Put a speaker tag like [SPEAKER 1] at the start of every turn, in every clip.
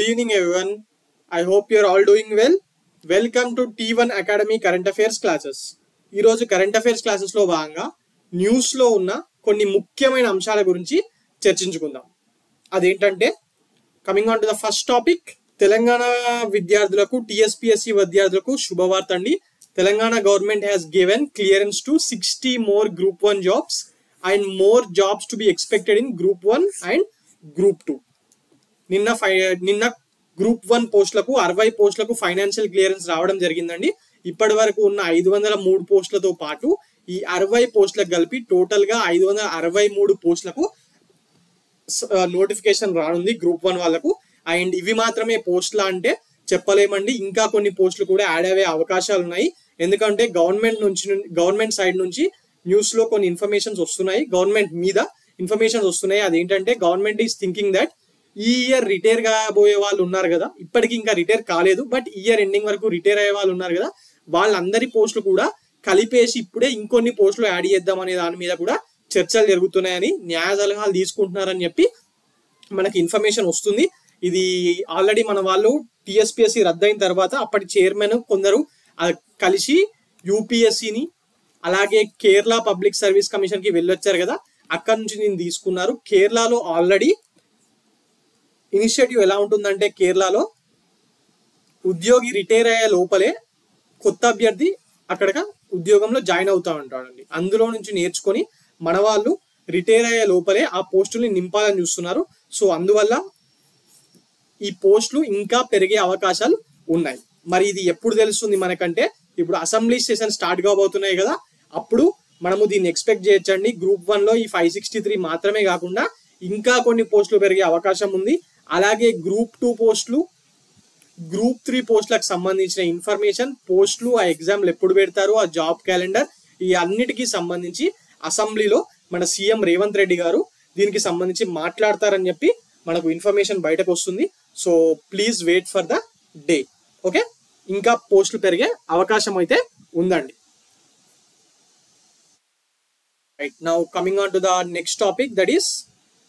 [SPEAKER 1] Good evening, everyone. I hope you're all doing well. Welcome to T1 Academy Current Affairs classes. ఈ రోజు current affairs classes లో భాగంగా news లో ఉన్న కొన్ని ముఖ్యమైన అంశాల గురించి చర్చించుకుందాం. అదేంటంటే coming on to the first topic, Telangana విద్యార్థులకు టీఎస్పీఎస్సీ విద్యార్థులకు శుభవార్త అండి. Telangana government has given clearance to 60 more Group 1 jobs and more jobs to be expected in Group 1 and Group 2. నిన్న గ్రూప్ 1 పోస్టులకు 60 పోస్టులకు ఫైనాన్షియల్ క్లియరెన్స్ రావడం జరిగిందండి. ఇప్పటి వరకు ఉన్న 503 పోస్టులతో పాటు ఈ 60 పోస్టులకు కలిపి టోటల్ గా 563 పోస్టులకు నోటిఫికేషన్ రానుంది గ్రూప్ 1 వాళ్ళకు. అండ్ ఇవి మాత్రమే పోస్టులా అంటే చెప్పలేమండి, ఇంకా కొన్ని పోస్టులు కూడా యాడ్ అయ్యే అవకాశాలు ఉన్నాయి. ఎందుకంటే గవర్నమెంట్ సైడ్ నుంచి న్యూస్ లో కొన్ని ఇన్ఫర్మేషన్స్ వస్తున్నాయి, గవర్నమెంట్ మీద ఇన్ఫర్మేషన్స్ వస్తున్నాయి. అదేంటంటే గవర్నమెంట్ ఈస్ థింకింగ్ దట్ ఈ ఇయర్ రిటైర్ కాబోయే వాళ్ళు ఉన్నారు కదా, ఇప్పటికి ఇంకా రిటైర్ కాలేదు బట్ ఇయర్ ఎండింగ్ వరకు రిటైర్ అయ్యే వాళ్ళు ఉన్నారు కదా, వాళ్ళందరి పోస్టులు కూడా కలిపేసి ఇప్పుడే ఇంకొన్ని పోస్టులు యాడ్ చేద్దాం అనే దాని మీద కూడా చర్చలు జరుగుతున్నాయని, న్యాయ సలహాలు తీసుకుంటున్నారని చెప్పి మనకి ఇన్ఫర్మేషన్ వస్తుంది. ఇది ఆల్రెడీ మన వాళ్ళు టీఎస్పీఎస్సీ రద్దయిన తర్వాత అప్పటి చైర్మన్ కొందరు కలిసి యూపీఎస్సీని అలాగే కేరళ పబ్లిక్ సర్వీస్ కమిషన్ కి వెళ్ళొచ్చారు కదా, అక్కడ నుంచి నేను తీసుకున్నారు. కేరళలో ఆల్రెడీ ఇనిషియేటివ్ ఎలా ఉంటుందంటే, కేరళలో ఉద్యోగి రిటైర్ అయ్యే లోపలే కొత్త అభ్యర్థి అక్కడ ఉద్యోగంలో జాయిన్ అవుతా ఉంటాడండి. అందులో నుంచి నేర్చుకొని మన వాళ్ళు రిటైర్ అయ్యే లోపలే ఆ పోస్టుల్ని నింపాలని చూస్తున్నారు. సో అందువల్ల ఈ పోస్టులు ఇంకా పెరిగే అవకాశాలు ఉన్నాయి. మరి ఇది ఎప్పుడు తెలుస్తుంది మనకంటే, ఇప్పుడు అసెంబ్లీ సెషన్ స్టార్ట్ కాబోతున్నాయి కదా, అప్పుడు మనము దీన్ని ఎక్స్పెక్ట్ చేయొచ్చండి. గ్రూప్ 1 లో ఈ 563 మాత్రమే కాకుండా ఇంకా కొన్ని పోస్టులు పెరిగే అవకాశం ఉంది. అలాగే గ్రూప్ 2 పోస్టులు, గ్రూప్ 3 పోస్టులకు సంబంధించిన ఇన్ఫర్మేషన్, పోస్టులు, ఆ ఎగ్జామ్లు ఎప్పుడు పెడతారు, ఆ జాబ్ క్యాలెండర్, ఈ అన్నిటికీ సంబంధించి అసెంబ్లీలో మన సీఎం రేవంత్ రెడ్డి గారు దీనికి సంబంధించి మాట్లాడతారని చెప్పి మనకు ఇన్ఫర్మేషన్ బయటకు వస్తుంది. So please wait for the day. Okay, ఇంకా పోస్టులు పెరిగే అవకాశం అయితే ఉందండి. Right, now coming on to the next topic, that is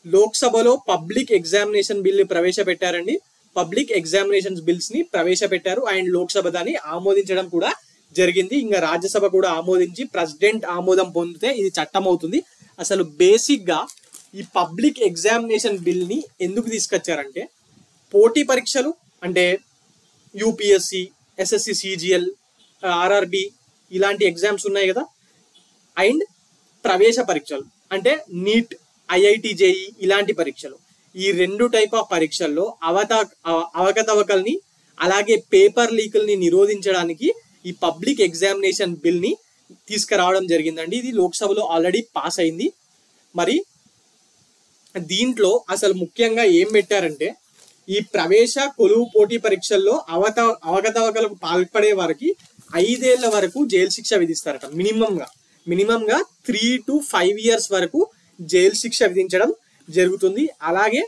[SPEAKER 1] లోక్సభలో పబ్లిక్ ఎగ్జామినేషన్ బిల్ ప్రవేశపెట్టారండి. పబ్లిక్ ఎగ్జామినేషన్స్ బిల్స్ ని ప్రవేశపెట్టారు అండ్ లోక్సభ దాన్ని ఆమోదించడం కూడా జరిగింది. ఇంకా రాజ్యసభ కూడా ఆమోదించి ప్రెసిడెంట్ ఆమోదం పొందితే ఇది చట్టం అవుతుంది. అసలు బేసిక్ గా ఈ పబ్లిక్ ఎగ్జామినేషన్ బిల్ ని ఎందుకు తీసుకొచ్చారంటే, పోటీ పరీక్షలు అంటే యూపీఎస్సి, ఎస్ఎస్సి, సిజిఎల్, ఆర్ఆర్బి ఇలాంటి ఎగ్జామ్స్ ఉన్నాయి కదా, అండ్ ప్రవేశ పరీక్షలు అంటే నీట్, ఐఐటి, జేఈ ఇలాంటి పరీక్షలు, ఈ 2 టైప్ ఆఫ్ పరీక్షల్లో అవకతవకల్ని అలాగే పేపర్ లీకుల్ని నిరోధించడానికి ఈ పబ్లిక్ ఎగ్జామినేషన్ బిల్ ని తీసుకురావడం జరిగిందండి. ఇది లోక్సభలో ఆల్రెడీ పాస్ అయింది. మరి దీంట్లో అసలు ముఖ్యంగా ఏం పెట్టారంటే, ఈ ప్రవేశ కొలువు పోటీ పరీక్షల్లో అవకతవకలకు పాల్పడే వారికి 5 ఏళ్ల వరకు జైలు శిక్ష విధిస్తారట. మినిమంగా 3 to 5 years వరకు జైలు శిక్ష విధించడం జరుగుతుంది. అలాగే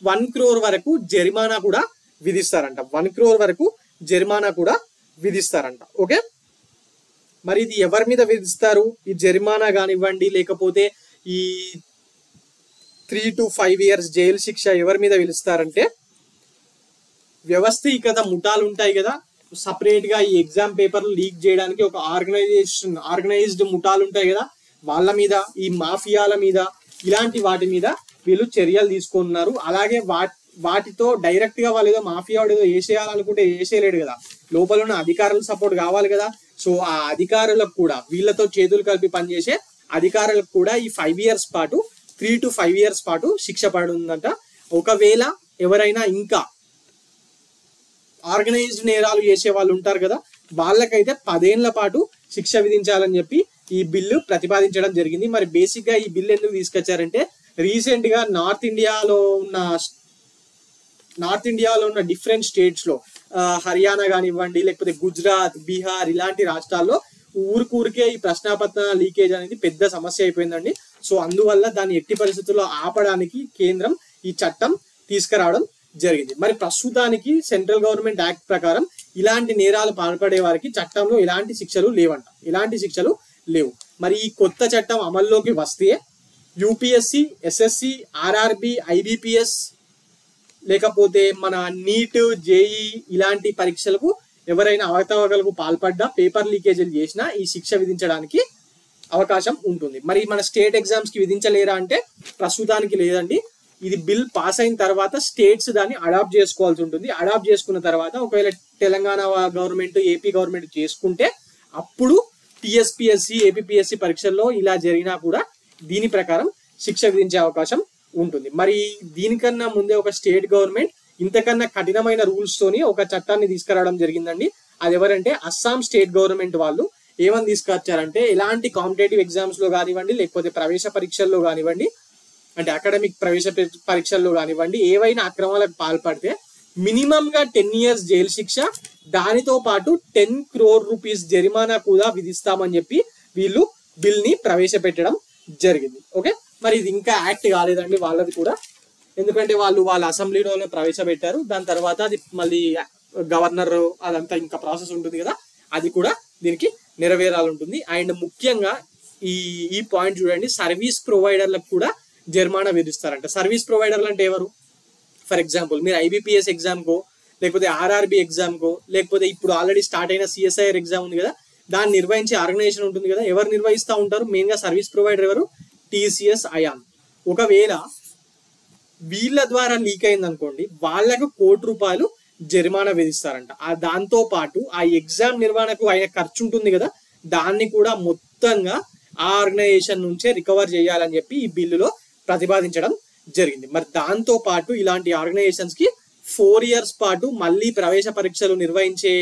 [SPEAKER 1] 1 crore వరకు జరిమానా కూడా విధిస్తారంట. 1 crore వరకు జరిమానా కూడా విధిస్తారంట. ఓకే, మరి ఇది ఎవరి మీద విధిస్తారు? ఈ జరిమానా కానివ్వండి లేకపోతే ఈ 3 to 5 years జైలు శిక్ష ఎవరి మీద విధిస్తారంటే, వ్యవస్థీకృత ముఠాలు ఉంటాయి కదా, సపరేట్ గా ఈ ఎగ్జామ్ పేపర్లు లీక్ చేయడానికి ఒక ఆర్గనైజ్డ్ ముఠాలు ఉంటాయి కదా, వాళ్ళ మీద, ఈ మాఫియాల మీద, ఇలాంటి వాటి మీద వీళ్ళు చర్యలు తీసుకున్నారు. అలాగే వాటితో డైరెక్ట్ గా వాళ్ళు ఏదో మాఫియా ఏదో వేసేయాలనుకుంటే వేసేయలేడు కదా, లోపల ఉన్న అధికారుల సపోర్ట్ కావాలి కదా. సో ఆ అధికారులకు కూడా, వీళ్ళతో చేతులు కలిపి పనిచేసే అధికారులకు కూడా ఈ 5 years పాటు, 3 to 5 years పాటు శిక్ష పడుతుందంట. ఒకవేళ ఎవరైనా ఇంకా ఆర్గనైజ్డ్ నేరాలు చేసే వాళ్ళు ఉంటారు కదా, వాళ్ళకైతే 10 ఏళ్ల పాటు శిక్ష విధించాలని చెప్పి ఈ బిల్లు ప్రతిపాదించడం జరిగింది. మరి బేసిక్ గా ఈ బిల్లు ఎందుకు తీసుకొచ్చారంటే, రీసెంట్ గా నార్త్ ఇండియాలో ఉన్న డిఫరెంట్ స్టేట్స్ లో, హర్యానా కానివ్వండి లేకపోతే గుజరాత్, బీహార్ ఇలాంటి రాష్ట్రాల్లో ఊరికే ఈ ప్రశ్నాపత్ర లీకేజ్ అనేది పెద్ద సమస్య అయిపోయిందండి. సో అందువల్ల దాన్ని ఎట్టి పరిస్థితుల్లో ఆపడానికి కేంద్రం ఈ చట్టం తీసుకురావడం జరిగింది. మరి ప్రస్తుతానికి సెంట్రల్ గవర్నమెంట్ యాక్ట్ ప్రకారం ఇలాంటి నేరాలు పాల్పడే వారికి చట్టంలో ఎలాంటి శిక్షలు లేవు. మరి ఈ కొత్త చట్టం అమల్లోకి వస్తే యూపీఎస్సి, ఎస్ఎస్సి, ఆర్ఆర్బి, ఐబిపిఎస్ లేకపోతే మన నీట్ జేఈ ఇలాంటి పరీక్షలకు ఎవరైనా అవకతవకలకు పాల్పడ్డా పేపర్ లీకేజీలు చేసినా ఈ శిక్ష విధించడానికి అవకాశం ఉంటుంది. మరి మన స్టేట్ ఎగ్జామ్స్ కి విధించలేరా అంటే ప్రస్తుతానికి లేదండి. ఇది బిల్ పాస్ అయిన తర్వాత స్టేట్స్ దాన్ని అడాప్ట్ చేసుకోవాల్సి ఉంటుంది. అడాప్ట్ చేసుకున్న తర్వాత ఒకవేళ తెలంగాణ గవర్నమెంట్ ఏపీ గవర్నమెంట్ చేసుకుంటే అప్పుడు టీఎస్పీఎస్సీ ఏపీపీఎస్సీ పరీక్షల్లో ఇలా జరిగినా కూడా దీని ప్రకారం శిక్ష విధించే అవకాశం ఉంటుంది. మరి దీనికన్నా ముందే ఒక స్టేట్ గవర్నమెంట్ ఇంతకన్నా కఠినమైన రూల్స్ తోని ఒక చట్టాన్ని తీసుకురావడం జరిగిందండి. అది ఎవరంటే అస్సాం స్టేట్ గవర్నమెంట్ వాళ్ళు ఏమని తీసుకొచ్చారంటే ఎలాంటి కాంపిటేటివ్ ఎగ్జామ్స్ లో కానివ్వండి లేకపోతే ప్రవేశ పరీక్షల్లో కానివ్వండి అంటే అకాడమిక్ ప్రవేశ పరీక్షల్లో కానివ్వండి ఏవైనా అక్రమాలకు పాల్పడితే మినిమం గా 10 years జైలు శిక్ష దానితో పాటు 10 crore rupees జరిమానా కూడా విధిస్తామని చెప్పి వీళ్ళు బిల్ ని ప్రవేశపెట్టడం జరిగింది. ఓకే, మరి ఇది ఇంకా యాక్ట్ కాలేదండి వాళ్ళది కూడా, ఎందుకంటే వాళ్ళ అసెంబ్లీలోనే ప్రవేశపెట్టారు. దాని తర్వాత అది మళ్ళీ గవర్నర్ అదంతా ఇంకా ప్రాసెస్ ఉంటుంది కదా, అది కూడా దీనికి నెరవేరాలి ఉంటుంది. అండ్ ముఖ్యంగా ఈ పాయింట్ చూడండి, సర్వీస్ ప్రొవైడర్లకు కూడా జరిమానా విధిస్తారంట. సర్వీస్ ప్రొవైడర్లు అంటే ఎవరు? ఫర్ ఎగ్జాంపుల్ మీరు ఐబీపీఎస్ ఎగ్జామ్ కో లేకపోతే ఆర్ఆర్బి ఎగ్జామ్ కో లేకపోతే ఇప్పుడు ఆల్రెడీ స్టార్ట్ అయిన సిఎస్ఐఆర్ ఎగ్జామ్ ఉంది కదా, దాన్ని నిర్వహించే ఆర్గనైజేషన్ ఉంటుంది కదా, ఎవరు నిర్వహిస్తూ ఉంటారు? మెయిన్ గా సర్వీస్ ప్రొవైడర్ ఎవరు? TCS iON. ఒకవేళ వీళ్ళ ద్వారా లీక్ అయింది అనుకోండి, వాళ్ళకు ₹1,00,00,000 జరిమానా విధిస్తారంట. దాంతో పాటు ఆ ఎగ్జామ్ నిర్వహణకు అయిన ఖర్చు ఉంటుంది కదా, దాన్ని కూడా మొత్తంగా ఆ ఆర్గనైజేషన్ నుంచే రికవర్ చేయాలని చెప్పి ఈ బిల్లులో ప్రతిపాదించడం జరిగింది. మరి దాంతో పాటు ఇలాంటి ఆర్గనైజేషన్స్ కి 4 years పాటు మళ్ళీ ప్రవేశ పరీక్షలు నిర్వహించే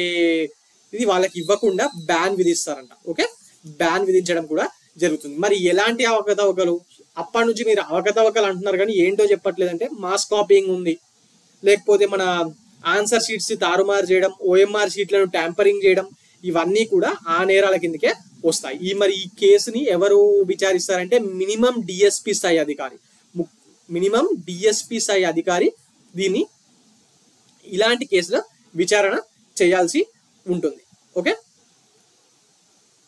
[SPEAKER 1] ఇది వాళ్ళకి ఇవ్వకుండా బ్యాన్ విధిస్తారంట. ఓకే, బ్యాన్ విధించడం కూడా జరుగుతుంది. మరి ఎలాంటి అవకతవకలు? అప్పటి నుంచి మీరు అవకతవకలు అంటున్నారు కానీ ఏంటో చెప్పట్లేదంటే మాస్ కాపీయింగ్ ఉంది, లేకపోతే మన ఆన్సర్ షీట్స్ తారుమారు చేయడం, ఓఎంఆర్ షీట్లను ట్యాంపరింగ్ చేయడం, ఇవన్నీ కూడా ఆ నేరాల కిందకే వస్తాయి. మరి ఈ కేసుని ఎవరు విచారిస్తారంటే మినిమం డిఎస్పీ స్థాయి అధికారి, మినిమం డిఎస్పీ స్థాయి అధికారి దీన్ని ఇలాంటి కేసులో విచారణ చేయాల్సి ఉంటుంది. ఓకే,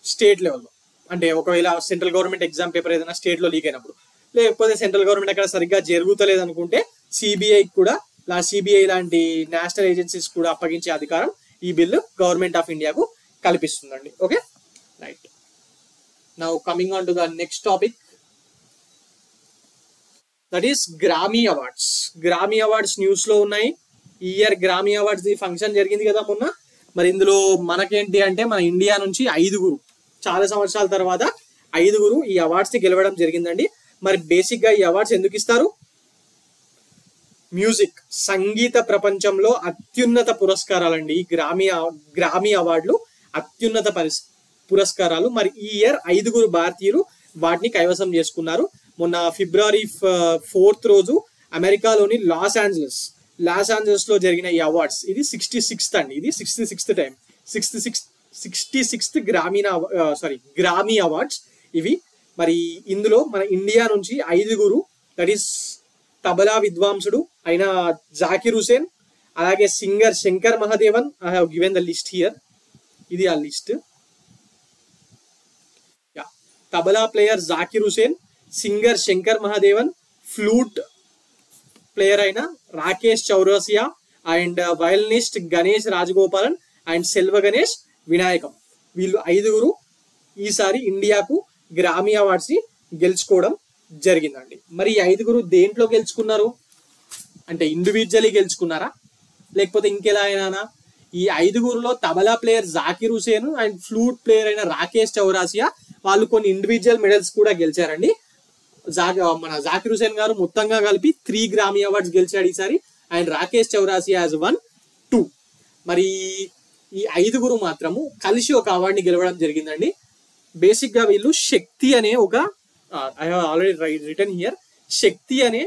[SPEAKER 1] స్టేట్ లెవెల్లో అంటే ఒకవేళ సెంట్రల్ గవర్నమెంట్ ఎగ్జామ్ పేపర్ ఏదైనా స్టేట్ లో లీక్ అయినప్పుడు, లేకపోతే సెంట్రల్ గవర్నమెంట్ అక్కడ సరిగ్గా జరుగుతలేదు అనుకుంటే సిబిఐ కూడా సిబిఐ లాంటి నేషనల్ ఏజెన్సీస్ కూడా అప్పగించే అధికారం ఈ బిల్లు గవర్నమెంట్ ఆఫ్ ఇండియాకు కల్పిస్తుందండి. Okay, right. Now coming on to the next topic, that is Grammy awards. Grammy awards news లో ఉన్నాయి. ఈ year Grammy awards the function జరిగింది కదా మొన్న. మరి ఇందులో మనకేంటి అంటే మన ఇండియా నుంచి 5 చాలా సంవత్సరాల తర్వాత 5 ఈ అవార్డ్స్ ని గెలవడం జరిగిందండి. మరి బేసిక్ గా ఈ అవార్డ్స్ ఎందుకు ఇస్తారు? మ్యూజిక్ సంగీత ప్రపంచంలో అత్యున్నత పురస్కారాలండి ఈ గ్రామీ అవార్డులు, అత్యున్నత పురస్కారాలు. మరి ఈ ఇయర్ 5 భారతీయులు వాటిని కైవసం చేసుకున్నారు. మొన్న February 4th రోజు అమెరికాలోని లాస్ ఏంజలస్ లో జరిగిన ఈ అవార్డ్స్, ఇది 66th అండి, ఇది 66th టైం 66th గ్రామీ అవార్డ్స్ ఇవి. మరి ఇందులో మన ఇండియా నుంచి 5 దట్ ఈస్ తబలా విద్వాంసుడు అయిన జాకిర్ హుసేన్, అలాగే singer Shankar Mahadevan. I have given the list here, ఇది ఆ list. Tabla player Zakir Hussain, singer Shankar Mahadevan, flute player అయిన Rakesh Chaurasia, and violinist Ganesh Rajagopalan and Selva Ganesh Vinayakram. వీళ్ళు 5 ఈసారి ఇండియాకు గ్రామీ అవార్డ్స్ ని గెలుచుకోవడం జరిగిందండి. మరి ఈ 5 దేంట్లో గెలుచుకున్నారు అంటే ఇండివిజువల్లీ గెలుచుకున్నారా లేకపోతే ఇంకెలా అయినా? ఈ 5 tabla player Zakir Hussain and flute player అయిన రాకేష్ చౌరాసియా వాళ్ళు కొన్ని ఇండివిజువల్ మెడల్స్ కూడా గెలిచారండి. మన జాకిర్ హుసేన్ గారు మొత్తంగా కలిపి 3 గ్రామీ అవార్డ్స్ గెలిచాడు ఈసారి, and Rakesh Chaurasia has one 2. మరి ఈ 5 మాత్రము కలిసి ఒక అవార్డుని గెలవడం జరిగిందండి. బేసిక్ గా వీళ్ళు శక్తి అనే ఒక I have already written here, Shakti అనే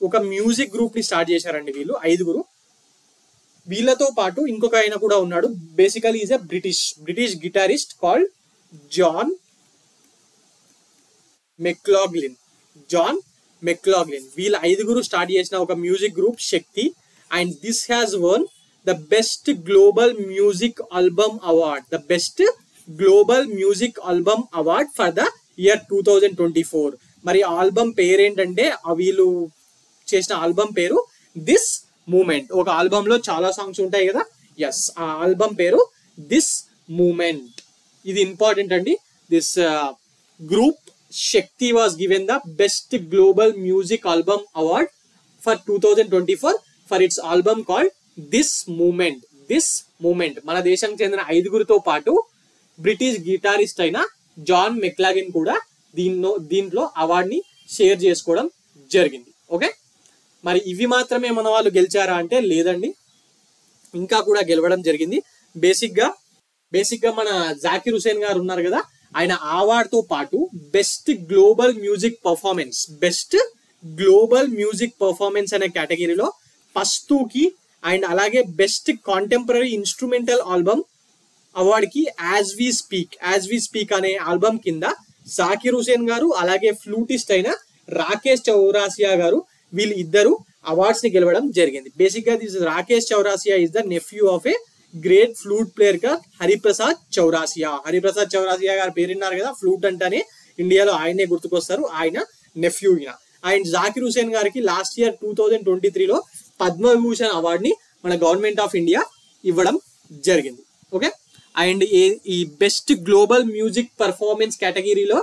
[SPEAKER 1] ఒక మ్యూజిక్ గ్రూప్ ని స్టార్ట్ చేశారండి వీళ్ళు 5. వీళ్ళతో పాటు ఇంకొక ఆయన కూడా ఉన్నాడు. Basically is a British guitarist called John McLaughlin. వీళ్ళ 5 స్టార్ట్ చేసిన ఒక music group Shakti, and this has won the best global music album award for the year 2024. మరి ఆల్బమ్ పేరు ఏంటంటే వీళ్ళు చేసిన ఆల్బమ్ పేరు దిస్ మూమెంట్. ఒక ఆల్బమ్ లో చాలా సాంగ్స్ ఉంటాయి కదా, ఎస్ ఆ ఆల్బమ్ పేరు దిస్ మూమెంట్. ఇది ఇంపార్టెంట్ అండి. This group Shakti was given the best global music album award for 2024 for its album called this moment. This moment మన దేశానికి చెందిన 5గురితో పాటు బ్రిటిష్ గిటారిస్ట్ అయిన జాన్ మెక్లాగిన్ కూడా దీంట్లో అవార్డుని షేర్ చేసుకోవడం జరిగింది. ఓకే, మరి ఇవి మాత్రమే మన వాళ్ళు గెలిచారా అంటే లేదండి, ఇంకా కూడా గెలవడం జరిగింది. బేసిక్ గా మన జాకిర్ హుసేన్ గారు ఉన్నారు కదా, ఆయన అవార్డ్ తో పాటు బెస్ట్ గ్లోబల్ మ్యూజిక్ పర్ఫార్మెన్స్ అనే కేటగిరీలో పస్తూకి అండ్ అలాగే best contemporary instrumental album award కి యాజ్ వి స్పీక్ అనే ఆల్బమ్ కింద జాకిర్ హుసేన్ గారు అలాగే ఫ్లూటిస్ట్ అయిన రాకేష్ చౌరాసియా గారు వీళ్ళు ఇద్దరు అవార్డ్స్ ని గెలవడం జరిగింది. బేసిక్ గా this Rakesh Chaurasia is the nephew of a great flute player గా హరిప్రసాద్ చౌరాసియా గారు పేరున్నారు కదా, ఫ్లూట్ అంటేనే ఇండియాలో ఆయనే గుర్తుకొస్తారు, ఆయన నెఫ్యూ ఈయన. అండ్ జాకిర్ హుసేన్ గారికి లాస్ట్ ఇయర్ 2023లో పద్మభూషణ్ అవార్డ్ ని మన గవర్నమెంట్ ఆఫ్ ఇండియా ఇవ్వడం జరిగింది. ఓకే, అండ్ ఈ బెస్ట్ గ్లోబల్ మ్యూజిక్ పర్ఫార్మెన్స్ కేటగిరీలో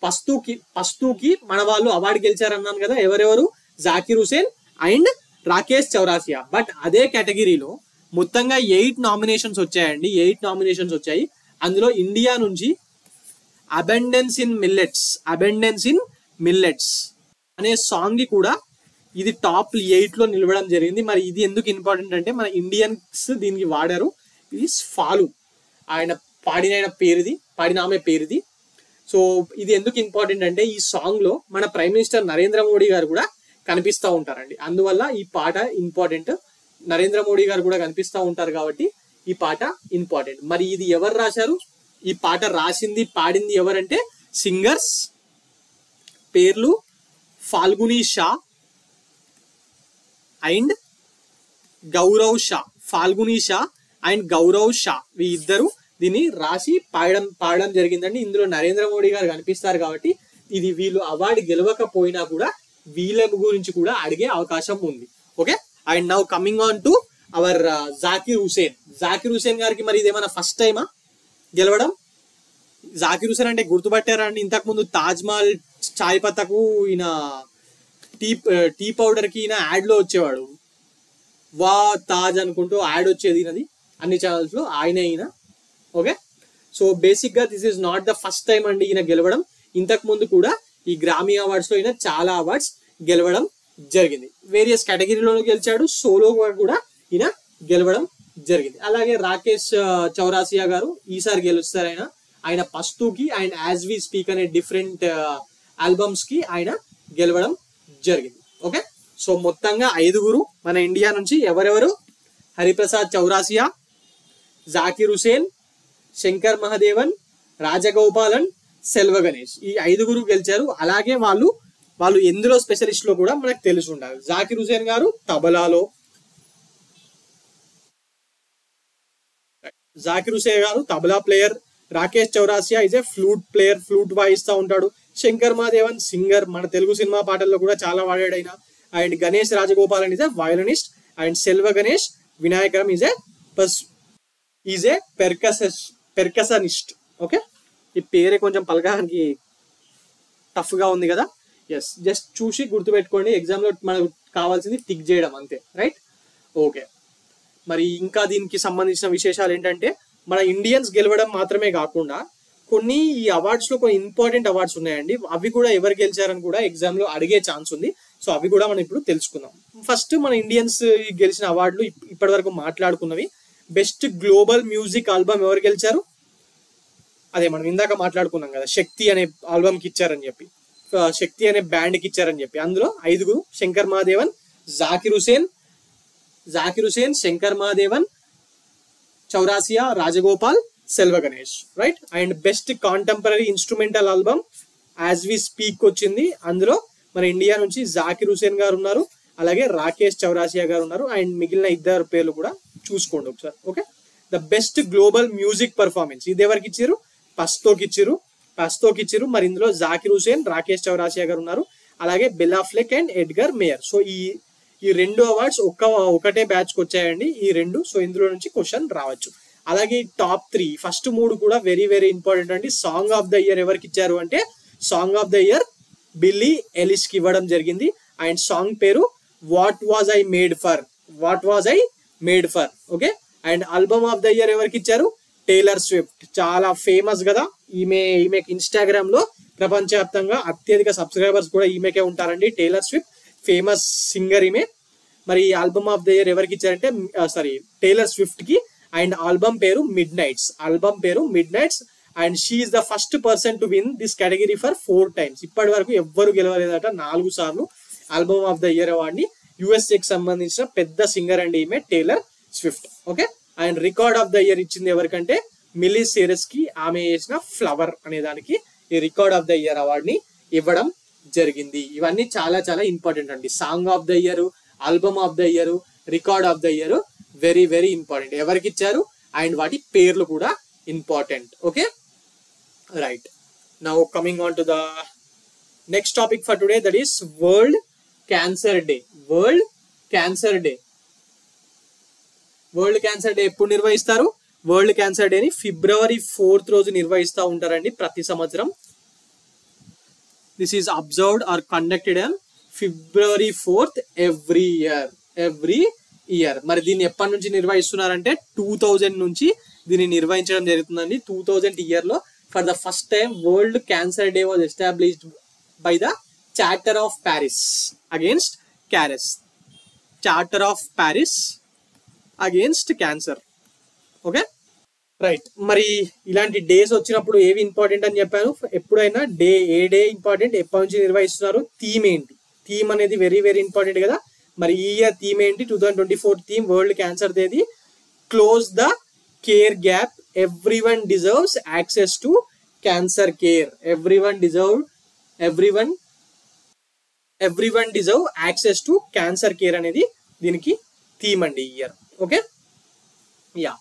[SPEAKER 1] పస్తూకి మన వాళ్ళు అవార్డు గెలిచారన్నాను కదా, ఎవరెవరు, జాకిర్ హుసేన్ అండ్ రాకేష్ చౌరాసియా. బట్ అదే కేటగిరీలో మొత్తంగా 8 నామినేషన్స్ వచ్చాయి. అందులో ఇండియా నుంచి అబెండెన్స్ ఇన్ మిల్లెట్స్ అనే సాంగ్ కి కూడా ఇది టాప్ 8లో నిలవడం జరిగింది. మరి ఇది ఎందుకు ఇంపార్టెంట్ అంటే మన ఇండియన్స్ దీనికి వాడారు. ఇది ఫాలు ఆయన పాడిన ఆమె పేరుది. సో ఇది ఎందుకు ఇంపార్టెంట్ అంటే ఈ సాంగ్ లో మన ప్రైమ్ మినిస్టర్ నరేంద్ర మోడీ గారు కూడా కనిపిస్తూ ఉంటారండి, అందువల్ల ఈ పాట ఇంపార్టెంట్. నరేంద్ర మోడీ గారు కూడా కనిపిస్తూ ఉంటారు కాబట్టి ఈ పాట ఇంపార్టెంట్. మరి ఇది ఎవరు రాశారు, ఈ పాట పాడింది ఎవరంటే సింగర్స్ పేర్లు ఫాల్గుని షా అండ్ గౌరవ్ షా. ఈ ఇద్దరు దీన్ని రాసి పాడడం జరిగిందండి. ఇందులో నరేంద్ర మోడీ గారు కనిపిస్తారు కాబట్టి ఇది వీళ్ళు అవార్డు గెలవకపోయినా కూడా వీళ్ళ గురించి కూడా అడిగే అవకాశం ఉంది. Okay, and now coming on to our Zakir Hussain గారికి మరి ఇదేమైనా ఫస్ట్ టైమా గెలవడం? జాకిర్ హుసేన్ అంటే గుర్తుపట్టారా అండి, ఇంతకు ముందు తాజ్ మహల్ చాయ్ పత్తకు ఈయన టీ పౌడర్ కి ఈయన యాడ్ లో వచ్చేవాడు, వా తాజ్ అనుకుంటూ యాడ్ వచ్చేది ఈయనది అన్ని ఛానల్స్ లో, ఈయన. ఓకే, సో బేసిక్ గా this is not the first time అండి ఈయన గెలవడం. ఇంతకు ముందు కూడా ఈ గ్రామీ అవార్డ్స్ లో ఈయన చాలా అవార్డ్స్ గెలవడం జరిగింది. వేరియస్ కేటగిరీలోనూ గెలిచాడు, సోలోగా కూడా ఈయన గెలవడం జరిగింది. అలాగే రాకేష్ చౌరాసియా గారు ఈసారి గెలుస్తారు. ఆయన పస్తూకి అండ్ యాజ్ వి స్పీక్ అనే డిఫరెంట్ ఆల్బమ్స్ కి ఆయన గెలవడం జరిగింది. ఓకే, సో మొత్తంగా 5గురు మన ఇండియా నుంచి ఎవరెవరు, హరిప్రసాద్ చౌరాసియా, జాకిర్ హుసేన్, శంకర్ మహాదేవన్, రాజగోపాలన్, సెల్వ గణేష్, ఈ 5గురు గెలిచారు. అలాగే వాళ్ళు ఎందులో స్పెషలిస్ట్ లో కూడా మనకు తెలిసి ఉండాలి. జాకిర్ హుసేన్ గారు తబలాలో, tabla player, Rakesh Chaurasia is a flute player, flute వాయిస్తా ఉంటాడు. శంకర్ మహాదేవన్ సింగర్, మన తెలుగు సినిమా పాటల్లో కూడా చాలా వాడాడు ఆయన. And Ganesh Rajagopalan is a violinist and Selva Ganesh Vinayakram is a percussionist. Okay, ఈ పేరే కొంచెం పలకడానికి టఫ్ గా ఉంది కదా, ఎస్ జస్ట్ చూసి గుర్తుపెట్టుకోండి, ఎగ్జామ్ లో మనకు కావాల్సింది టిక్ చేయడం అంతే, రైట్? ఓకే, మరి ఇంకా దీనికి సంబంధించిన విశేషాలు ఏంటంటే మన ఇండియన్స్ గెలవడం మాత్రమే కాకుండా కొన్ని ఈ అవార్డ్స్ లో కొన్ని ఇంపార్టెంట్ అవార్డ్స్ ఉన్నాయండి, అవి కూడా ఎవరు గెలిచారని కూడా ఎగ్జామ్ లో అడిగే ఛాన్స్ ఉంది. సో అవి కూడా మనం ఇప్పుడు తెలుసుకుందాం. ఫస్ట్ మన ఇండియన్స్ గెలిచిన అవార్డులు ఇప్పటి వరకు మాట్లాడుకున్నవి. బెస్ట్ గ్లోబల్ మ్యూజిక్ ఆల్బమ్ ఎవరు గెలిచారు, అదే మనం ఇందాక మాట్లాడుకున్నాం కదా, శక్తి అనే ఆల్బమ్ కి ఇచ్చారని చెప్పి, శక్తి అనే బ్యాండ్ కి ఇచ్చారని చెప్పి. అందులో 5గురు Shankar Mahadevan, Zakir Hussain, Shankar Mahadevan, Chaurasia, Rajagopal, Selva Ganesh, right? And best contemporary instrumental album as we speak వచ్చింది. అందులో మన ఇండియా నుంచి జాకిర్ హుసేన్ గారు ఉన్నారు, అలాగే రాకేష్ చౌరాసియా గారు ఉన్నారు. అండ్ మిగిలిన ఇద్దరు పేర్లు కూడా చూసుకోండి ఒకసారి. Okay, the best global music performance ఇది ఎవరికి ఇచ్చారు, పస్తోకి ఇచ్చారు. మరి ఇందులో జాకిర్ హుసేన్, రాకేష్ చౌరాసియా గారు ఉన్నారు, అలాగే Bela Fleck and Edgar Meyer. So ఈ 2 అవార్డ్స్ ఒకటే బ్యాచ్ కి వచ్చాయండి ఈ 2. సో ఇందులో నుంచి క్వశ్చన్ రావచ్చు. అలాగే టాప్ 3 ఫస్ట్ 3 కూడా వెరీ వెరీ ఇంపార్టెంట్ అండి. సాంగ్ ఆఫ్ ద ఇయర్ ఎవరికి ఇచ్చారు అంటే song of the year Billie Eilish కి ఇవ్వడం జరిగింది. అండ్ సాంగ్ పేరు what was I made for. Okay. And album of the year ఎవరికి ఇచ్చారు టేలర్ స్విఫ్ట్. చాలా ఫేమస్ కదా ఈమెకి ఇన్స్టాగ్రామ్ లో ప్రపంచవ్యాప్తంగా అత్యధిక సబ్స్క్రైబర్స్ కూడా ఈమెకే ఉంటారండి. టేలర్ స్విఫ్ట్ ఫేమస్ సింగర్ ఈమె. మరి ఆల్బమ్ ఆఫ్ ద ఇయర్ ఎవరికి ఇచ్చారంటే టేలర్ స్విఫ్ట్ కి. అండ్ ఆల్బమ్ పేరు mid nights. And she is the first person to win this category for 4 times. ఇప్పటి వరకు ఎవ్వరు గెలవలేదట 4 సార్లు album of the year award ని. యుఎస్ఏకి సంబంధించిన పెద్ద సింగర్ అండి ఈమె Taylor Swift. Okay. And record of the year ఇచ్చింది ఎవరికంటే మిల్లీ సిరస్ కి. ఆమె చేసిన ఫ్లవర్ అనే దానికి ఈ record of the year award ని ఇవ్వడం జరిగింది. ఇవన్నీ చాలా చాలా ఇంపార్టెంట్ అండి. Song of the year, album of the year, record of the year very very important. ఎవరికి ఇచ్చారు అండ్ వాటి పేర్లు కూడా important. Okay right. Now coming on to the next topic for today, that is world cancer day. World cancer day ఎప్పుడు నిర్వహిస్తారు? World cancer డేని February 4th రోజు నిర్వహిస్తూ ఉంటారండి ప్రతి సంవత్సరం. This is observed are conducted on February 4th every year. మరి దీన్ని ఎప్పటి నుంచి నిర్వహిస్తున్నారంటే 2000 నుంచి దీన్ని నిర్వహించడం జరుగుతుందండి. 2000 ఇయర్ లో for the first time world cancer day was established by the charter of Paris against cancer. Okay right. మరి ఇలాంటి డేస్ వచ్చినప్పుడు ఏవి ఇంపార్టెంట్ అని చెప్పాను. ఎప్పుడైనా ఏ డే ఇంపార్టెంట్, ఎప్పటి నుంచి నిర్వహిస్తున్నారు, థీమ్ ఏంటి, థీమ్ అనేది వెరీ వెరీ ఇంపార్టెంట్ కదా. మరి ఈ ఇయర్ థీమ్ ఏంటి? 2024 థీమ్ వరల్డ్ క్యాన్సర్ డేది close the care gap, everyone deserves access to cancer care. Everyone deserve access to cancer care అనేది దీనికి థీమ్ అండి ఈ ఇయర్. ఓకే యా,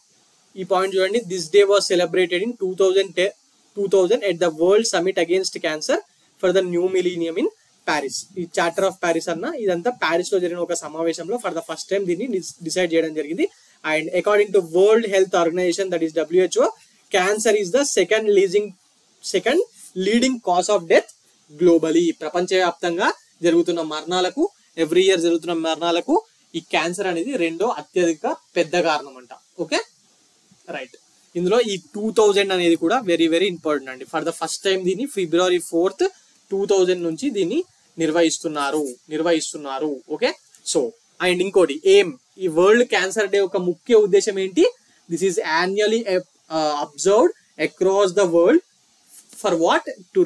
[SPEAKER 1] ఈ పాయింట్ చూడండి. This day was celebrated in 2000 at the world summit against cancer for the new millennium in Paris. ఈ charter of Paris అన్న ఇదంతా Paris లో జరిగిన ఒక సమావేశంలో ఫర్ ద ఫస్ట్ టైం దీన్ని డిసైడ్ చేయడం జరిగింది. And according to World Health Organization, that is WHO, cancer is the second leading cause of death globally. ప్రపంచవ్యాప్తంగా జరుగుతున్న మరణాలకు, ఎవ్రీ ఇయర్ జరుగుతున్న మరణాలకు ఈ క్యాన్సర్ అనేది రెండో అత్యధిక పెద్ద కారణం అంట. Okay right. ఇందులో ఈ 2000 అనేది కూడా వెరీ వెరీ ఇంపార్టెంట్ అండి. ఫర్ ద ఫస్ట్ టైం దీన్ని February 4th 2000 నుంచి దీన్ని నిర్వహిస్తున్నారు. ఓకే. సో అండ్ ఇంకోటి ఈ వరల్డ్ క్యాన్సర్ డే యొక్క ముఖ్య ఉద్దేశం ఏంటి? This is annually observed across the world for what? To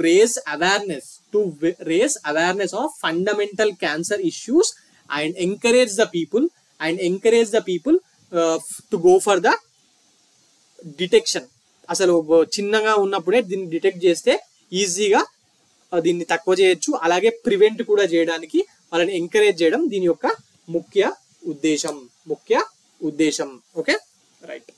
[SPEAKER 1] raise awareness of fundamental cancer issues and encourage the people to go for the detection. అసలు చిన్నగా ఉన్నప్పుడే దీన్ని డిటెక్ట్ చేస్తే ఈజీగా దీన్ని తక్కువ చేయొచ్చు. అలాగే ప్రివెంట్ కూడా చేయడానికి వాళ్ళని ఎంకరేజ్ చేయడం దీని యొక్క ముఖ్య ఉద్దేశం. Okay right.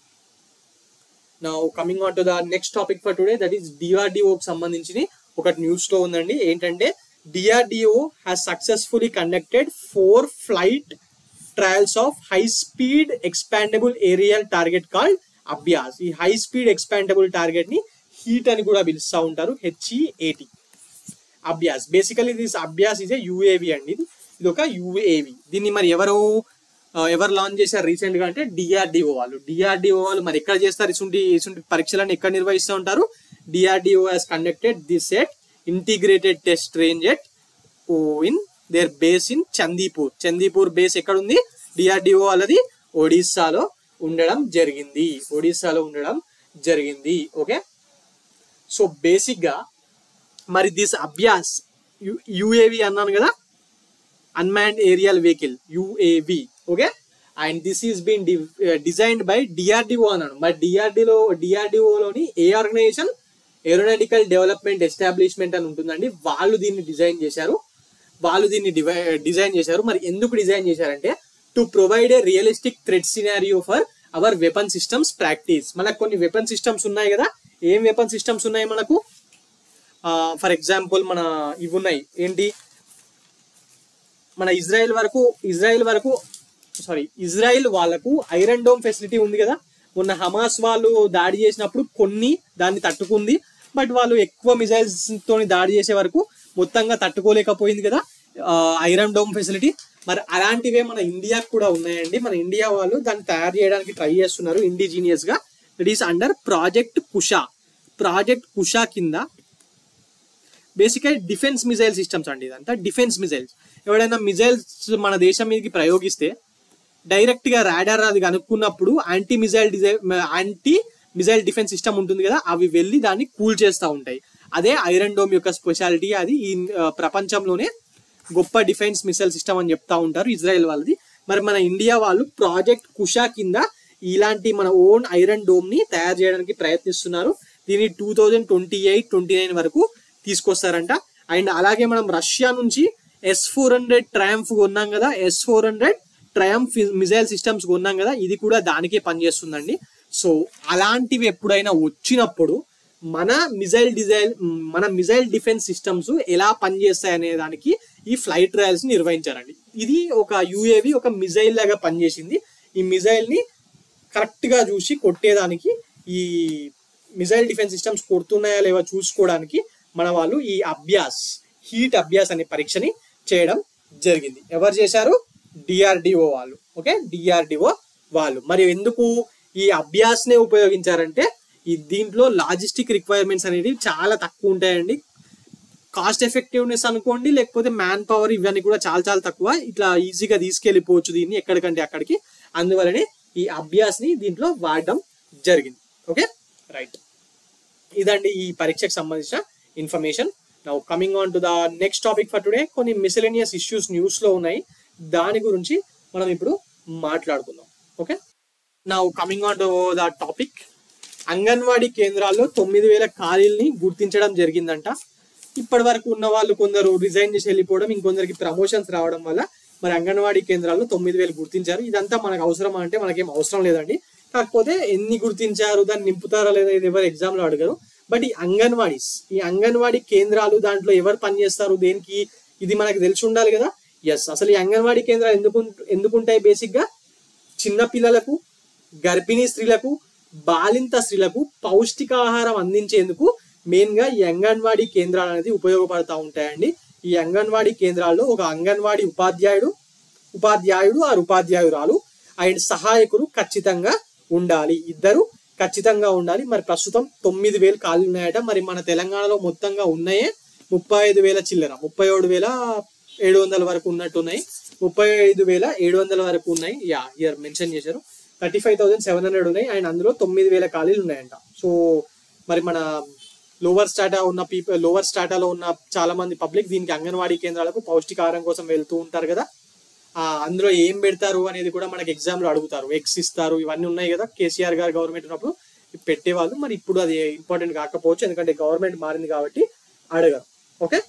[SPEAKER 1] Now coming on to the next topic for today, that is DRDO కి సంబంధించి ఒకటి న్యూస్ లో ఉందండి. ఏంటంటే DRDO has successfully conducted 4 flight trials of high speed expendable aerial target called Abhyas. ఈ హై స్పీడ్ ఎక్స్పాండబుల్ టార్గెట్ ని HEAT అని కూడా పిలుస్తూ ఉంటారు, HEAT. Abhyas basically this Abhyas is a UAV అండి. ఇది ఒక UAV. దీన్ని మరి ఎవరు లాంచ్ చేశారు రీసెంట్ గా అంటే DRDO వాళ్ళు. మరి ఎక్కడ చేస్తారు ఇటువంటి పరీక్షలను ఎక్కడ నిర్వహిస్తూ ఉంటారు? DRDO has conducted this at integrated test range at in their base in Chandipur base ఎక్కడ ఉంది? DRDO వాళ్ళది ఒడిస్సాలో ఉండడం జరిగింది. ఓకే. సో బేసిక్ గా మరి దిస్ అభ్యాస్ UAV అన్నాను కదా, unmanned aerial vehicle UAV. Okay. And this is been designed by DRDO అన్నాను. మరి DRDOలోని ఏ ఆర్గనైజేషన్? ఏరోనాటికల్ డెవలప్మెంట్ ఎస్టాబ్లిష్మెంట్ అని ఉంటుందండి. వాళ్ళు దీన్ని డిజైన్ చేశారు. మరి ఎందుకు డిజైన్ చేశారంటే to provide a realistic threat scenario for hour weapon systems practice. మనకు కొన్ని వెపన్ సిస్టమ్స్ ఉన్నాయి కదా. ఏం వెపన్ సిస్టమ్స్ ఉన్నాయి మనకు? ఫర్ ఎగ్జాంపుల్ మన ఇవి ఉన్నాయి ఏంటి? మన ఇజ్రాయెల్ వాళ్ళకు ఐరన్ డోమ్ ఫెసిలిటీ ఉంది కదా. మొన్న హమాస్ వాళ్ళు దాడి చేసినప్పుడు కొన్ని దాన్ని తట్టుకుంది, బట్ వాళ్ళు ఎక్కువ మిసైల్స్ తోని దాడి చేసే వరకు మొత్తంగా తట్టుకోలేకపోయింది కదా ఐరన్ డోమ్ ఫెసిలిటీ. మరి అలాంటివే మన ఇండియాకు కూడా ఉన్నాయండి. మన ఇండియా వాళ్ళు దాన్ని తయారు చేయడానికి ట్రై చేస్తున్నారు ఇండిజీనియస్ గా. That is under project Kusha కింద బేసిక్గా డిఫెన్స్ మిసైల్ సిస్టమ్స్ అండి. ఇదంతా డిఫెన్స్ మిసైల్స్. ఎవడైనా మిసైల్స్ మన దేశం మీదకి ప్రయోగిస్తే డైరెక్ట్ గా రాడార్ అది కనుక్కున్నప్పుడు యాంటీ మిసైల్ డిఫెన్స్ సిస్టమ్ ఉంటుంది కదా, అవి వెళ్ళి దాన్ని కూల్ చేస్తూ ఉంటాయి. అదే ఐరన్ డోమ్ యొక్క స్పెషాలిటీ. అది ఈ ప్రపంచంలోనే గొప్ప డిఫెన్స్ మిసైల్ సిస్టమ్ అని చెప్తా ఉంటారు ఇజ్రాయెల్ వాళ్ళది. మరి మన ఇండియా వాళ్ళు ప్రాజెక్ట్ కుషా కింద ఇలాంటి మన ఓన్ ఐరన్ డోమ్ ని తయారు చేయడానికి ప్రయత్నిస్తున్నారు. దీన్ని 2028-29 వరకు తీసుకొస్తారంట. అండ్ అలాగే మనం రష్యా నుంచి S-400 ట్రయంఫ్ కొన్నాం కదా, S-400 ట్రయంఫ్ మిసైల్ సిస్టమ్స్ కొన్నాం కదా, ఇది కూడా దానికే పనిచేస్తుందండి. సో అలాంటివి ఎప్పుడైనా వచ్చినప్పుడు మన మిసైల్ డిఫెన్స్ సిస్టమ్స్ ఎలా పనిచేస్తాయి అనే దానికి ఈ ఫ్లైట్ ట్రయల్స్ నిర్వహించారండి. ఇది ఒక యుఏవి ఒక మిసైల్ లాగా పనిచేసింది. ఈ మిసైల్ ని కరెక్ట్ గా చూసి కొట్టేదానికి, ఈ మిసైల్ డిఫెన్స్ సిస్టమ్స్ కొడుతున్నాయా లేవా చూసుకోవడానికి మన వాళ్ళు ఈ హీట్ అభ్యాస్ అనే పరీక్షని చేయడం జరిగింది. ఎవరు చేశారు? డిఆర్డిఓ వాళ్ళు. ఓకే, డిఆర్డిఓ వాళ్ళు. మరి ఎందుకు ఈ అభ్యాస్ నే ఉపయోగించారంటే దీంట్లో లాజిస్టిక్ రిక్వైర్మెంట్స్ అనేది చాలా తక్కువ ఉంటాయండి. కాస్ట్ ఎఫెక్టివ్నెస్ అనుకోండి, లేకపోతే మ్యాన్ పవర్, ఇవన్నీ కూడా చాలా చాలా తక్కువ. ఇట్లా ఈజీగా తీసుకెళ్లిపోవచ్చు దీన్ని ఎక్కడికంటే అక్కడికి. అందువలనే ఈ అభ్యాస్ ని దీంట్లో వాడడం జరిగింది. Okay, right. ఇదండి ఈ పరీక్షకు సంబంధించిన information. Now coming on to the next topic for today. కొన్ని మిసెలేనియస్ ఇష్యూస్ న్యూస్ లో ఉన్నాయి, దాని గురించి మనం ఇప్పుడు మాట్లాడుకుందాం. Okay, now coming on to the topic. Anganwadi కేంద్రాల్లో 9,000 ఖాళీల్ని గుర్తించడం జరిగిందంట. ఇప్పటి వరకు ఉన్న వాళ్ళు కొందరు రిజైన్ చేసి వెళ్ళిపోవడం, ఇంకొందరికి ప్రమోషన్స్ రావడం వల్ల మరి అంగన్వాడీ కేంద్రాల్లో 9,000 గుర్తించారు. ఇదంతా మనకు అవసరమా అంటే మనకేం అవసరం లేదండి. కాకపోతే ఎన్ని గుర్తించారు, దాన్ని నింపుతారా లేదా, ఇది ఎవరు ఎగ్జామ్ లో అడగరు. బట్ ఈ అంగన్వాడీ కేంద్రాలు, దాంట్లో ఎవరు పనిచేస్తారు, దేనికి, ఇది మనకు తెలిసి ఉండాలి కదా. ఎస్, అసలు ఈ అంగన్వాడీ కేంద్రాలు ఎందుకుంటాయి? బేసిక్ గా చిన్న పిల్లలకు, గర్భిణీ స్త్రీలకు, బాలింత స్త్రీలకు పౌష్టికాహారం అందించేందుకు మెయిన్ గా ఈ అంగన్వాడీ కేంద్రాలు అనేది ఉపయోగపడతా ఉంటాయండి. ఈ అంగన్వాడీ కేంద్రాల్లో ఒక అంగన్వాడీ ఉపాధ్యాయుడు ఆరు ఉపాధ్యాయురాలు అండ్ సహాయకులు ఖచ్చితంగా ఉండాలి. ఇద్దరు ఖచ్చితంగా ఉండాలి. మరి ప్రస్తుతం 9,000 ఖాళీలు ఉన్నాయట. మరి మన తెలంగాణలో మొత్తంగా ఉన్నాయే 35,000 చిల్లర, 37,700 వరకు ఉన్నట్టున్నాయి. 35,700 వరకు ఉన్నాయి. ఇయర్ మెన్షన్ చేశారు. 35,700 ఉన్నాయి అండ్ అందులో 9,000 ఖాళీలు ఉన్నాయంట. సో మరి మన లోవర్ స్టాటాలో ఉన్న చాలా మంది పబ్లిక్ దీనికి అంగన్వాడీ కేంద్రాలకు పౌష్టికాహారం కోసం వెళ్తూ ఉంటారు కదా. అందులో ఏం పెడతారు అనేది కూడా మనకి ఎగ్జామ్ లో అడుగుతారు. ఎగ్స్ ఇస్తారు, ఇవన్నీ ఉన్నాయి కదా. కేసీఆర్ గారు గవర్నమెంట్ ఉన్నప్పుడు పెట్టేవాళ్ళు. మరి ఇప్పుడు అది ఇంపార్టెంట్ కాకపోవచ్చు, ఎందుకంటే గవర్నమెంట్ మారింది కాబట్టి అడగరు. ఓకే,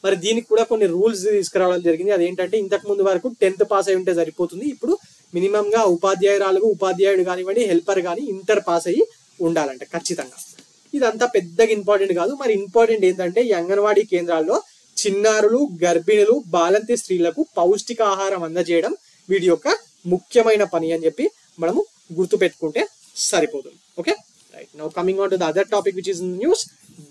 [SPEAKER 1] మరి దీనికి కూడా కొన్ని రూల్స్ తీసుకురావడం జరిగింది. అదేంటంటే ఇంతకు ముందు వరకు 10th పాస్ అయి ఉంటే సరిపోతుంది. ఇప్పుడు మినిమం గా ఉపాధ్యాయుడు కానివ్వండి, హెల్పర్ కానీ ఇంటర్ పాస్ అయ్యి ఉండాలంట ఖచ్చితంగా. ఇదంతా పెద్దగా ఇంపార్టెంట్ కాదు. మరి ఇంపార్టెంట్ ఏంటంటే ఈ అంగన్వాడీ కేంద్రాల్లో చిన్నారులు, గర్భిణులు, బాలంతి స్త్రీలకు పౌష్టికాహారం అందజేయడం వీటి యొక్క ముఖ్యమైన పని అని చెప్పి మనము గుర్తు పెట్టుకుంటే సరిపోతుంది. Okay, right. Now coming on to the other topic which is news.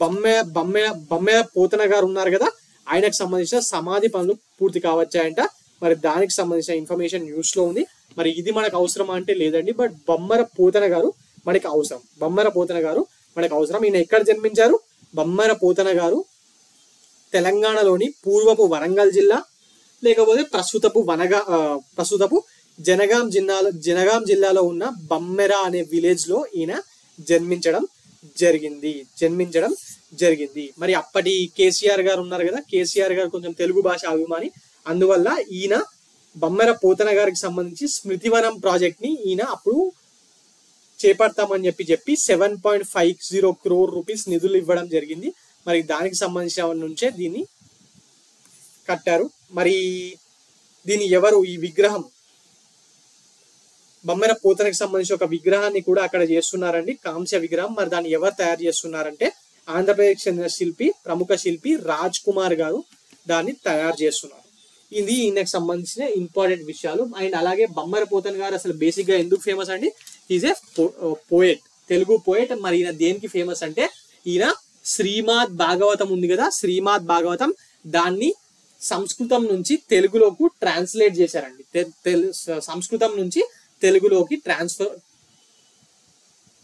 [SPEAKER 1] Bammera Pothana గారు ఉన్నారు కదా, ఆయనకు సంబంధించిన సమాధి పనులు పూర్తి కావచ్చాయంట. మరి దానికి సంబంధించిన ఇన్ఫర్మేషన్ న్యూస్ లో ఉంది. మరి ఇది మనకు అవసరమా అంటే లేదండి. బట్ బొమ్మర పోతన గారు మనకి అవసరం. ఈయన ఎక్కడ జన్మించారు? బొమ్మర పోతన గారు తెలంగాణలోని పూర్వపు వరంగల్ జిల్లా, లేకపోతే ప్రస్తుతపు జనగాం జిల్లాలో ఉన్న బమ్మెర అనే విలేజ్ లో ఈయన జన్మించడం జరిగింది. మరి అప్పటి కేసీఆర్ గారు ఉన్నారు కదా, కేసీఆర్ గారు కొంచెం తెలుగు భాష అభిమాని. అందువల్ల ఈయన బమ్మెర పోతన గారికి సంబంధించి స్మృతివనం ప్రాజెక్ట్ ని ఈయన అప్పుడు చేపడతామని చెప్పి 7.50 crore రూపీస్ నిధులు ఇవ్వడం జరిగింది. మరి దానికి సంబంధించిన నుంచే దీన్ని కట్టారు. మరి దీని ఎవరు, ఈ విగ్రహం బొమ్మెర పోతనకి సంబంధించి ఒక విగ్రహాన్ని కూడా అక్కడ చేస్తున్నారండి, కాంస్య విగ్రహం. మరి దాన్ని ఎవరు తయారు చేస్తున్నారంటే ఆంధ్రప్రదేశ్ చెందిన ప్రముఖ శిల్పి రాజ్ కుమార్ గారు దాన్ని తయారు చేస్తున్నారు. ఇది ఈయనకు సంబంధించిన ఇంపార్టెంట్ విషయాలు. అండ్ అలాగే బమ్మర పోతన్ గారు అసలు బేసిక్ గా ఎందుకు ఫేమస్ అండి? Is a poet, Telugu poet. మరి ఈయన దేనికి ఫేమస్ అంటే ఈయన శ్రీమద్ భాగవతం ఉంది కదా, శ్రీమద్ భాగవతం దాన్ని సంస్కృతం నుంచి తెలుగులోకి ట్రాన్స్లేట్ చేశారండి. సంస్కృతం నుంచి తెలుగులోకి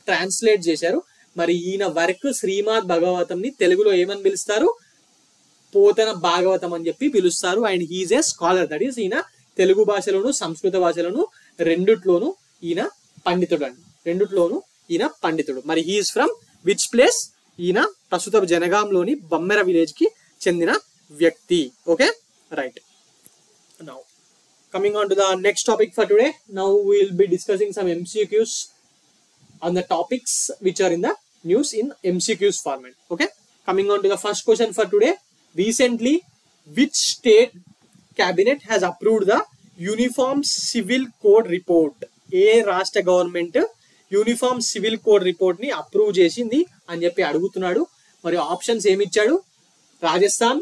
[SPEAKER 1] ట్రాన్స్లేట్ చేశారు. మరి ఈయన వర్క్ శ్రీమద్ భాగవతంని తెలుగులో ఏమని పిలుస్తారు? పోతన భాగవతం అని చెప్పి పిలుస్తారు. And he's a scholar, that is ఈయన తెలుగు భాషలోను సంస్కృత భాషలోను రెండిట్లోను ఈయన పండితుడు అండి, రెండిట్లోను ఈయన పండితుడు. మరి హీఈస్ ఫ్రమ్ విచ్ ప్లేస్? ఈయన ప్రస్తుత జనగాంలోని బమ్మెర విలేజ్ కి చెందిన వ్యక్తి. Okay, right. Now coming on to the next topic for today. Now we will be discussing some MCQs on the topics which are in the news in MCQs format. Okay, coming on to the first question for today. Recently, which state cabinet has approved the Uniform Civil Code report? ఏ రాష్ట్ర government uniform civil code report ని approve చేసింది అని చెప్పి అడుగుతున్నాడు. మరి options ఏమి ఇచ్చాడు? Rajasthan,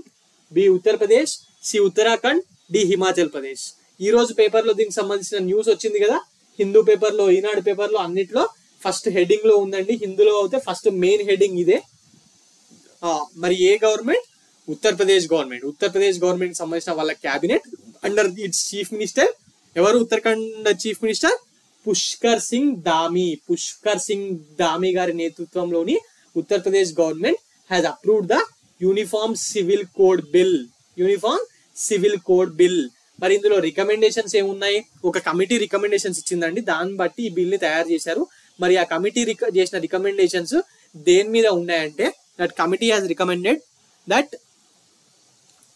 [SPEAKER 1] B Uttar Pradesh, C Uttarakhand, D Himachal Pradesh. ఈ రోజు పేపర్ లో దీనికి సంబంధించిన న్యూస్ వచ్చింది కదా, హిందూ పేపర్ లో, ఈనాడు పేపర్ లో, అన్నిట్లో ఫస్ట్ హెడ్డింగ్ లో ఉందండి. హిందూలో అయితే ఫస్ట్ మెయిన్ హెడ్డింగ్ ఇదే. మరి ఏ government? Uttar Pradesh government. Uttar Pradesh government కి సంబంధించిన వాళ్ళ cabinet under its chief minister ఎవరు? Uttarakhand chief minister Pushkar Singh Dhami. పుష్కర్ సింగ్ ధామీ గారి నేతృత్వంలోని Uttar Pradesh government has approved the uniform civil code bill. Uniform civil code bill. మరి ఇందులో రికమెండేషన్స్ ఏమున్నాయి? ఒక కమిటీ రికమెండేషన్స్ ఇచ్చిందండి, దాన్ని బట్టి ఈ బిల్ ని తయారు చేశారు. మరి ఆ కమిటీ చేసిన రికమెండేషన్స్ దేని మీద ఉన్నాయంటే, that committee has recommended that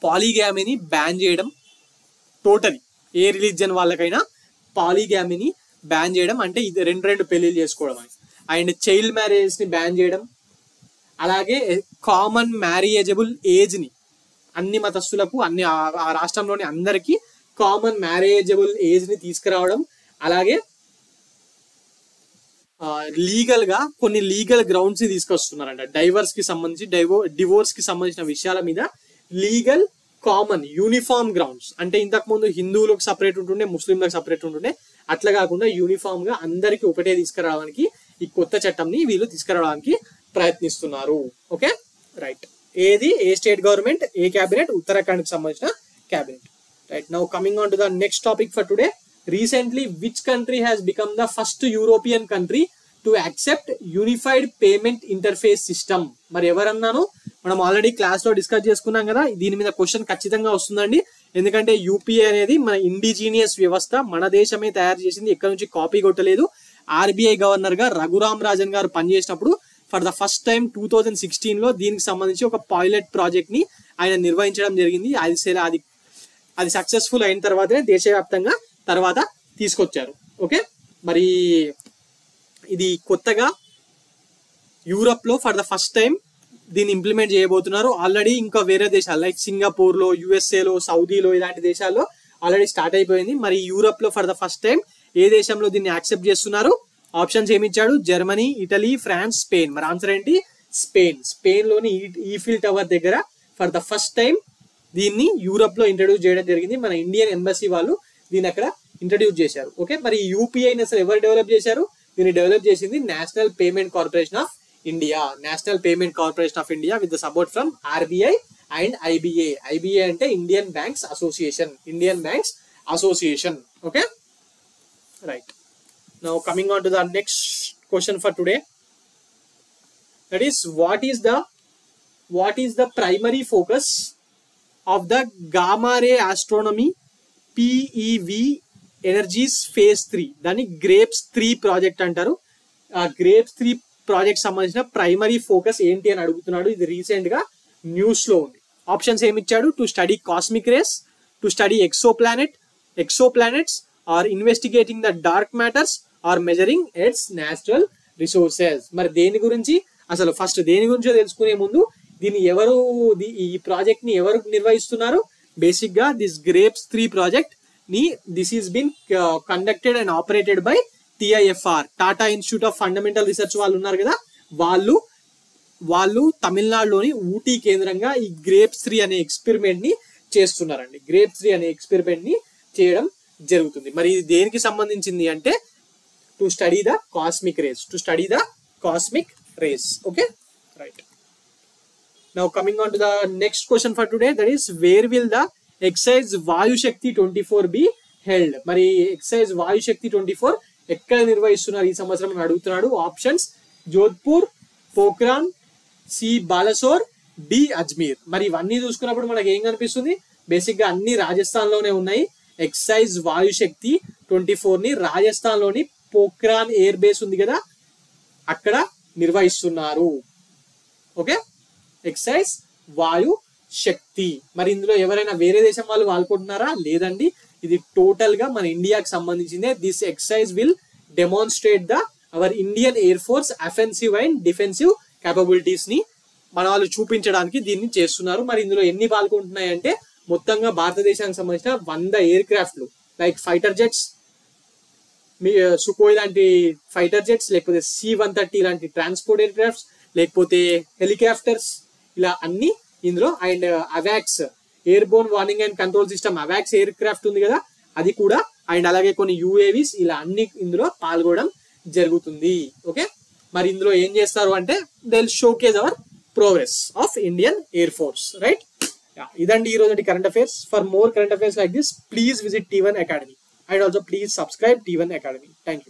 [SPEAKER 1] పాలిగామీని బ్యాన్ చేయడం, టోటలీ ఏ రిలీజియన్ వాళ్ళకైనా పాలిగామీని బ్యాన్ చేయడం, అంటే ఇది రెండు పెళ్లిళ్ళు చేసుకోవడం అని. అండ్ చైల్డ్ మ్యారేజెస్ ని బ్యాన్ చేయడం, అలాగే కామన్ మ్యారేజబుల్ ఏజ్ ని అన్ని మతస్థులకు, అన్ని ఆ రాష్ట్రంలోని అందరికీ కామన్ మ్యారేజబుల్ ఏజ్ ని తీసుకురావడం, అలాగే లీగల్ గా కొన్ని లీగల్ గ్రౌండ్స్ ని తీసుకొస్తున్నారంట. డైవర్స్ కి సంబంధించి, డివోర్స్ కి సంబంధించిన విషయాల మీద లీగల్ కామన్ యూనిఫామ్ గ్రౌండ్స్, అంటే ఇంతకు ముందు హిందువులకు సపరేట్ ఉంటుండే, ముస్లింలకు సపరేట్ ఉంటుండే, అట్లా కాకుండా యూనిఫామ్ గా అందరికి ఒకటే తీసుకురావడానికి ఈ కొత్త చట్టంని వీళ్ళు తీసుకురావడానికి ప్రయత్నిస్తున్నారు. Okay, right. ఏది? ఏ స్టేట్ గవర్నమెంట్, ఏ క్యాబినెట్? ఉత్తరాఖండ్ కి సంబంధించిన cabinet. Right. Now coming on to the next topic for today. Recently, which country has become the first European country to accept unified payment interface system? మరి ఎవరన్నాను? మనం already class లో discuss చేసుకున్నాం కదా, దీని మీద question ఖచ్చితంగా వస్తుందండి. ఎందుకంటే యూపీఐ అనేది మన ఇండిజీనియస్ వ్యవస్థ, మన దేశమే తయారు చేసింది, ఎక్కడ నుంచి కాపీ కొట్టలేదు. ఆర్బీఐ గవర్నర్ గా రఘురామ్ రాజన్ గారు పనిచేసినప్పుడు ఫర్ ద ఫస్ట్ టైం 2016 లో దీనికి సంబంధించి ఒక పైలట్ ప్రాజెక్ట్ ని ఆయన నిర్వహించడం జరిగింది. అది సక్సెస్ఫుల్ అయిన తర్వాతనే దేశవ్యాప్తంగా తర్వాత తీసుకొచ్చారు. ఓకే, మరి ఇది కొత్తగా యూరప్ లో ఫర్ ద ఫస్ట్ టైం దీన్ని ఇంప్లిమెంట్ చేయబోతున్నారు. ఆల్రెడీ ఇంకా వేరే దేశాలు లైక్ సింగపూర్ లో, యుఎస్ఏలో, సౌదీలో ఇలాంటి దేశాల్లో ఆల్రెడీ స్టార్ట్ అయిపోయింది. మరి యూరప్ లో ఫర్ ద ఫస్ట్ టైం ఏ దేశంలో దీన్ని యాక్సెప్ట్ చేస్తున్నారు? ఆప్షన్స్ ఏమి ఇచ్చాడు? Germany, Italy, France, Spain. మరి ఆన్సర్ ఏంటి? స్పెయిన్. స్పెయిన్ లోని ఈఫిల్ టవర్ దగ్గర ఫర్ ద ఫస్ట్ టైం దీన్ని యూరప్ లో ఇంట్రడ్యూస్ చేయడం జరిగింది. మన ఇండియన్ ఎంబసీ వాళ్ళు దీన్ని అక్కడ ఇంట్రడ్యూస్ చేశారు. ఓకే, మరి యూపీఐని అసలు ఎవరు డెవలప్ చేశారు? దీన్ని డెవలప్ చేసింది national payment corporation of India. National payment corporation of India with the support from RBI and IBA. IBA అంటే Indian banks association. Indian banks association. Okay, right. Now coming on to the next question for today. That is what is the primary focus of the gamma ray astronomy PEV energies phase 3? దాన్ని grapes 3 project అంటారు. ఆ grapes 3 project సంబంధించిన primary focus ఏంటి అని అడుగుతున్నాడు. ఇది recent గా news లో ఉంది. ఆప్షన్స్ ఏమి ఇచ్చాడు? To study cosmic rays, to study exoplanets, or investigating the dark matters, or measuring its natural resources. మరి దేని గురించి, అసలు ఫస్ట్ దేని గురించో తెలుసుకునే ముందు దీన్ని ఎవరు, ఈ ప్రాజెక్ట్ ని ఎవరు నిర్వహిస్తున్నారు? బేసిక్ గా దిస్ గ్రేప్స్ 3 ప్రాజెక్ట్ ని this is been conducted and operated by TIFR, Tata institute of fundamental research వాళ్ళు ఉన్నారు కదా, వాళ్ళు తమిళనాడులోని ఊటీ కేంద్రంగా ఈ గ్రేప్స్ 3 అనే ఎక్స్పెరిమెంట్ ని చేస్తున్నారండి. గ్రేప్ 3 అనే ఎక్స్పెరిమెంట్ ని చేయడం జరుగుతుంది. మరి ఇది దేనికి సంబంధించింది అంటే to study the cosmic race. Okay, right. Now coming on to the next question for today, that is where will the exercise Vayu Shakti 24 be held? మరి exercise Vayu Shakti 24 ఎక్కడ నిర్వహిస్తున్నారు ఈ సంవత్సరం అని అడుగుతున్నాడు. Options Jodhpur, Pokhran, C Balasore, D Ajmer. మరి ఇవన్నీ చూసుకున్నప్పుడు మనకి ఏం కనిపిస్తుంది, బేసిక్ గా అన్ని రాజస్థాన్ లోనే ఉన్నాయి. ఎక్సైజ్ వాయు శక్తి 24 ని రాజస్థాన్ లోని పోఖ్రాన్ ఎయిర్ బేస్ ఉంది కదా, అక్కడ నిర్వహిస్తున్నారు. ఓకే, ఎక్సైజ్ వాయు శక్తి. మరి ఇందులో ఎవరైనా వేరే దేశం వాళ్ళు పాల్గొంటున్నారా? లేదండి, ఇది టోటల్ గా మన ఇండియాకి సంబంధించిందే. This exercise will demonstrate the our Indian air force offensive and defensive capabilities ని మన వాళ్ళు చూపించడానికి దీన్ని చేస్తున్నారు. మరి ఇందులో ఎన్ని పాల్గొంటున్నాయి అంటే మొత్తంగా భారతదేశానికి సంబంధించిన 100 ఎయిర్ క్రాఫ్ట్లు, లైక్ ఫైటర్ జెట్స్, సుకోయ్ లాంటి ఫైటర్ జెట్స్, లేకపోతే C-130 లాంటి ట్రాన్స్పోర్ట్ ఎయిర్ క్రాఫ్ట్స్, లేకపోతే హెలికాప్టర్స్, ఇలా అన్ని ఇందులో. And అవాక్స్ air Born warning and control system అవాక్స్ air craft ఉంది కదా, అది కూడా. అండ్ అలాగే కొన్ని UAVs, ఇలా అన్ని ఇందులో పాల్గొనడం జరుగుతుంది. ఓకే, మరి ఇందులో ఏం చేస్తారు అంటే they will showcase hour progress of Indian air force. Right, ఇదండి ఈ రోజు current affairs. For more current affairs like this, please visit T1 Academy and also please subscribe T1 Academy. Thank you.